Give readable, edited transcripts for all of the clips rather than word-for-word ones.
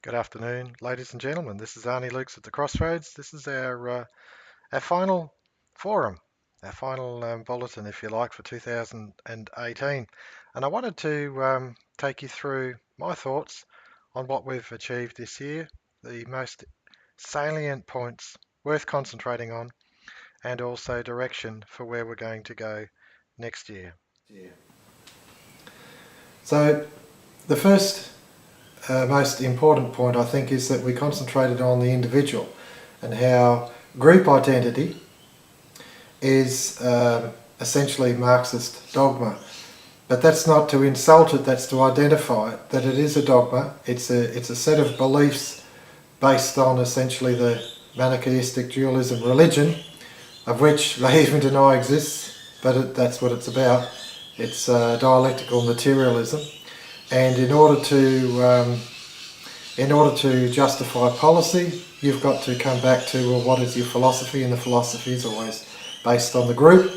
Good afternoon, ladies and gentlemen. This is Arnie at the Crossroads. This is our final forum, our final bulletin, if you like, for 2018. And I wanted to take you through my thoughts on what we've achieved this year, the most salient points worth concentrating on, and also direction for where we're going to go next year. Yeah. So the first most important point I think is that we concentrated on the individual and how group identity is essentially Marxist dogma. But that's not to insult it, that's to identify it, that it is a dogma. It's a set of beliefs based on essentially the Manichaeistic dualism religion, of which they even deny exists, but that's what it's about. It's dialectical materialism. And in order to justify policy, you've got to come back to, well, what is your philosophy? And the philosophy is always based on the group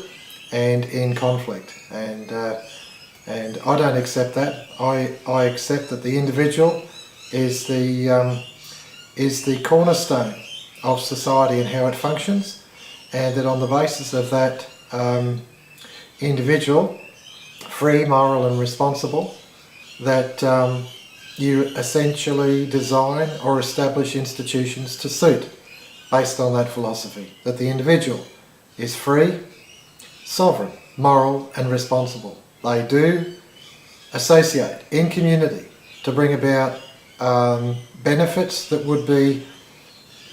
and in conflict. And I don't accept that. I accept that the individual is the cornerstone of society and how it functions, and that on the basis of that individual, free, moral and responsible, that you essentially design or establish institutions to suit based on that philosophy, that the individual is free, sovereign, moral and responsible. They do associate in community to bring about benefits that would be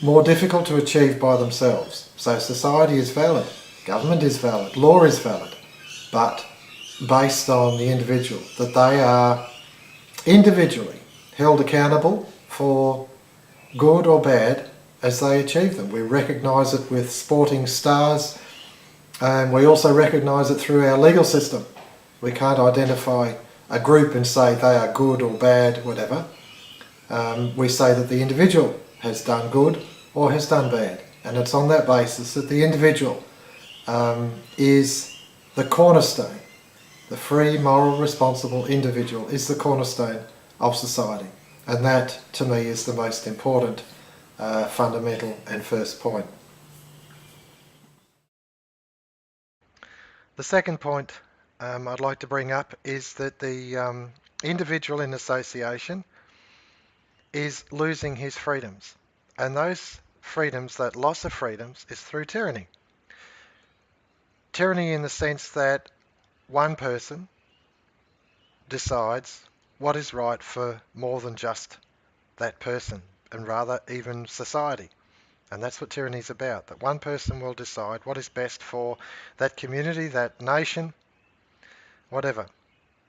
more difficult to achieve by themselves. So society is valid, government is valid, law is valid, but based on the individual, that they are individually held accountable for good or bad as they achieve them. We recognise it with sporting stars, and we also recognise it through our legal system. We can't identify a group and say they are good or bad, whatever. We say that the individual has done good or has done bad, and it's on that basis that the individual is the cornerstone. The free, moral, responsible individual is the cornerstone of society. And that, to me, is the most important, fundamental and first point. The second point I'd like to bring up is that the individual in association is losing his freedoms. And those freedoms, that loss of freedoms, is through tyranny. Tyranny in the sense that one person decides what is right for more than just that person, and rather even society. And that's what tyranny is about, that one person will decide what is best for that community, that nation, whatever.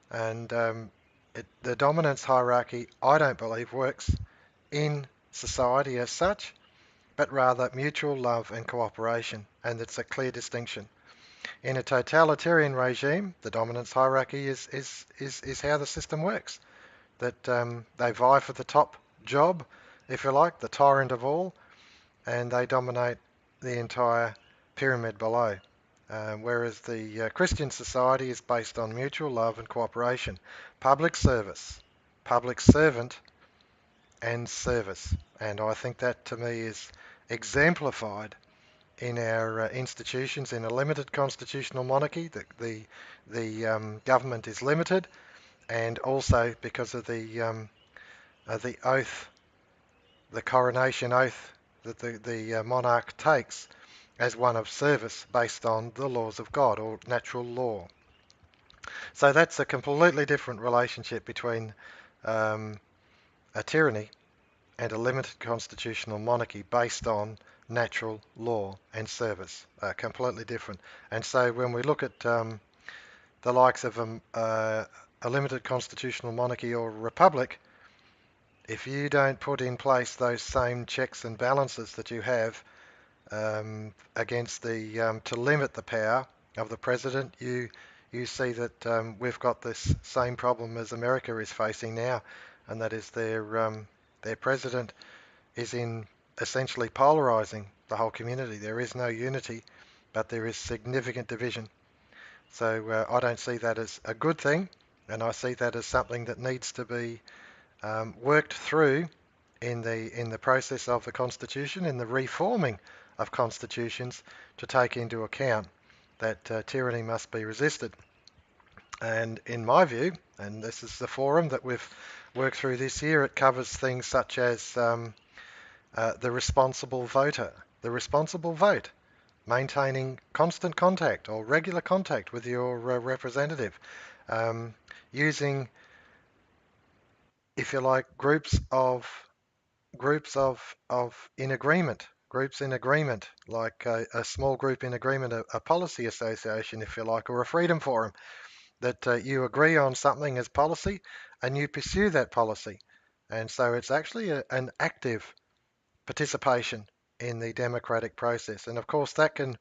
And the dominance hierarchy, I don't believe, works in society as such, but rather mutual love and cooperation, and it's a clear distinction. In a totalitarian regime, the dominance hierarchy is how the system works, that they vie for the top job, if you like, the tyrant of all, and they dominate the entire pyramid below. Whereas the Christian society is based on mutual love and cooperation, public service, public servant, and service. And I think that to me is exemplified in our institutions. In a limited constitutional monarchy, the government is limited, and also because of the oath, the coronation oath that the monarch takes as one of service based on the laws of God or natural law. So that's a completely different relationship between a tyranny and a limited constitutional monarchy based on natural law and service. Completely different. And so when we look at the likes of a limited constitutional monarchy or a republic, if you don't put in place those same checks and balances that you have against to limit the power of the president, you see that we've got this same problem as America is facing now, and that is their president is in essentially polarizing the whole community. There is no unity, but there is significant division. So I don't see that as a good thing, and I see that as something that needs to be worked through in the process of the Constitution, in the reforming of constitutions, to take into account that tyranny must be resisted. And in my view, and this is the forum that we've worked through this year, it covers things such as the responsible voter, the responsible vote, maintaining constant contact or regular contact with your representative, using, if you like, groups of in agreement, groups in agreement, like a small group in agreement, a policy association, if you like, or a freedom forum, that you agree on something as policy and you pursue that policy. And so it's actually an active participation in the democratic process. And of course, that can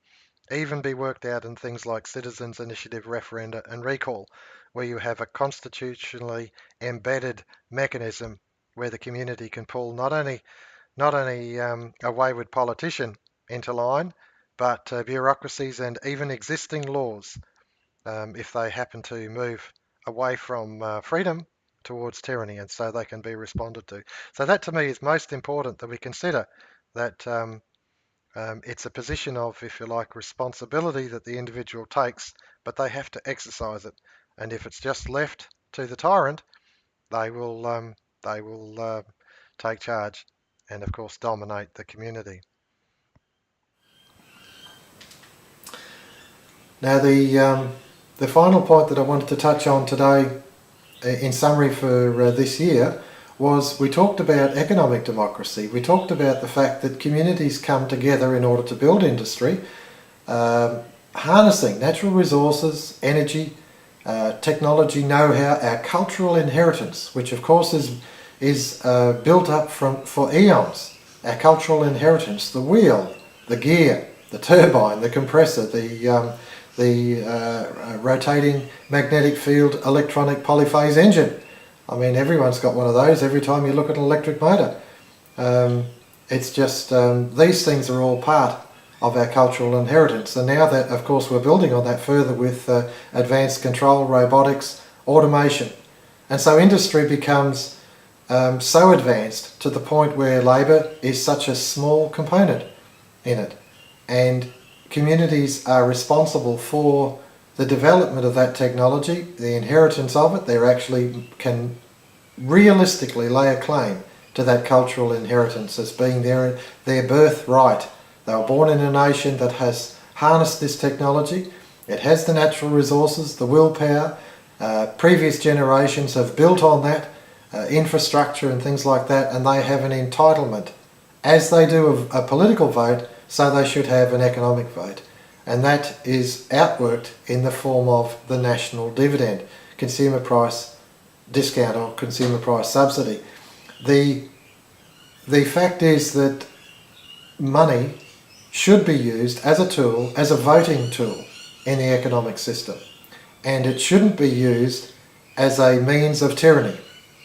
even be worked out in things like citizens' initiative referenda and recall, where you have a constitutionally embedded mechanism where the community can pull not only a wayward politician into line, but bureaucracies and even existing laws, if they happen to move away from freedom towards tyranny, and so they can be responded to. So that to me is most important, that we consider that it's a position of, if you like, responsibility that the individual takes, but they have to exercise it. And if it's just left to the tyrant, they will take charge and, of course, dominate the community. Now, the final point that I wanted to touch on today, in summary for this year, was we talked about economic democracy. We talked about the fact that communities come together in order to build industry, harnessing natural resources, energy, technology, know-how, our cultural inheritance, which of course is built up for eons. Our cultural inheritance: the wheel, the gear, the turbine, the compressor, the rotating magnetic field electronic polyphase engine. I mean, everyone's got one of those every time you look at an electric motor. It's just these things are all part of our cultural inheritance, and now that, of course, we're building on that further with advanced control, robotics, automation, and so industry becomes so advanced to the point where labour is such a small component in it, and communities are responsible for the development of that technology, the inheritance of it. They actually can realistically lay a claim to that cultural inheritance as being their birthright. They were born in a nation that has harnessed this technology. It has the natural resources, the willpower. Previous generations have built on that infrastructure and things like that, and they have an entitlement, as they do a political vote, so they should have an economic vote. And that is outworked in the form of the national dividend, consumer price discount or consumer price subsidy. The fact is that money should be used as a tool, as a voting tool in the economic system, and it shouldn't be used as a means of tyranny.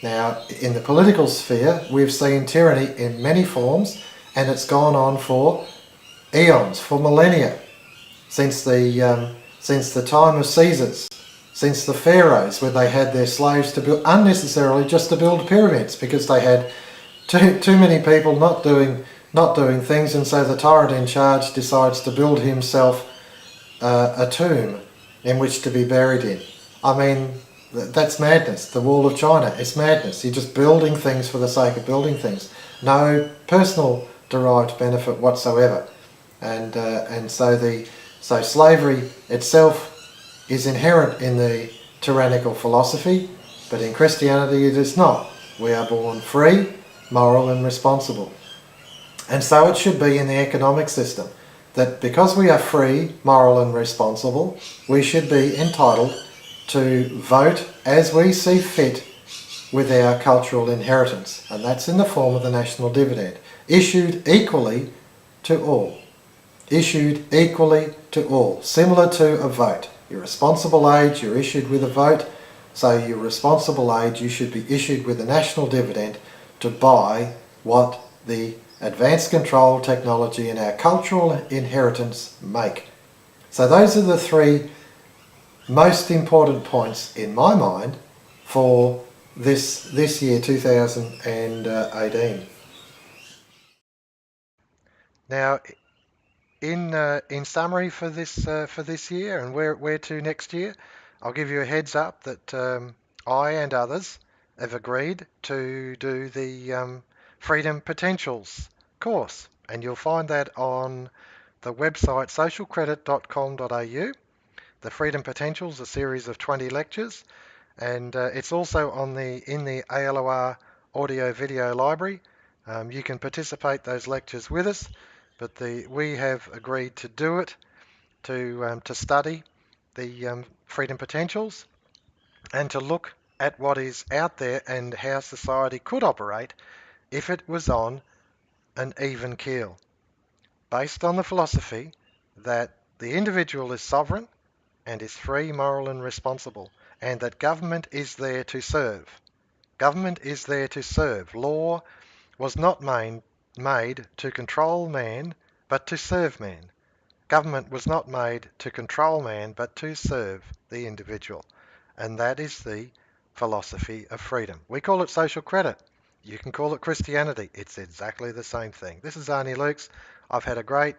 Now, in the political sphere, we've seen tyranny in many forms, and it's gone on for eons, for millennia, since the time of Caesars, since the pharaohs, where they had their slaves to build unnecessarily, just to build pyramids, because they had too many people not doing things, and so the tyrant in charge decides to build himself a tomb in which to be buried in. I mean, that's madness. The Wall of China, it's madness. You're just building things for the sake of building things. No personal derived benefit whatsoever. And so slavery itself is inherent in the tyrannical philosophy, but in Christianity it is not. We are born free, moral and responsible. And so it should be in the economic system, that because we are free, moral and responsible, we should be entitled to vote as we see fit with our cultural inheritance, and that's in the form of the national dividend, issued equally to all. Issued equally to all, similar to a vote. Your responsible age, you're issued with a vote, so your responsible age, you should be issued with a national dividend to buy what the advanced control technology and our cultural inheritance make. So those are the three most important points in my mind for this year, 2018. Now, in summary for this year and where to next year, I'll give you a heads up that I and others have agreed to do the Freedom Potentials course, and you'll find that on the website socialcredit.com.au. The Freedom Potentials, a series of 20 lectures, and it's also in the ALOR audio video library. You can participate those lectures with us, but we have agreed to do it to study the freedom potentials and to look at what is out there and how society could operate if it was on an even keel, based on the philosophy that the individual is sovereign and is free, moral, and responsible, and that government is there to serve. Government is there to serve. Law was not made to control man, but to serve man. Government was not made to control man, but to serve the individual. And that is the philosophy of freedom. We call it social credit. You can call it Christianity. It's exactly the same thing. This is Arnie Lukes. I've had a great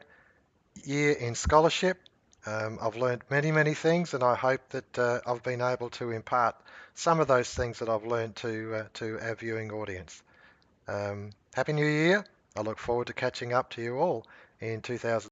year in scholarship. I've learned many, many things, and I hope that I've been able to impart some of those things that I've learned to our viewing audience. Happy New Year. I look forward to catching up to you all in 2000.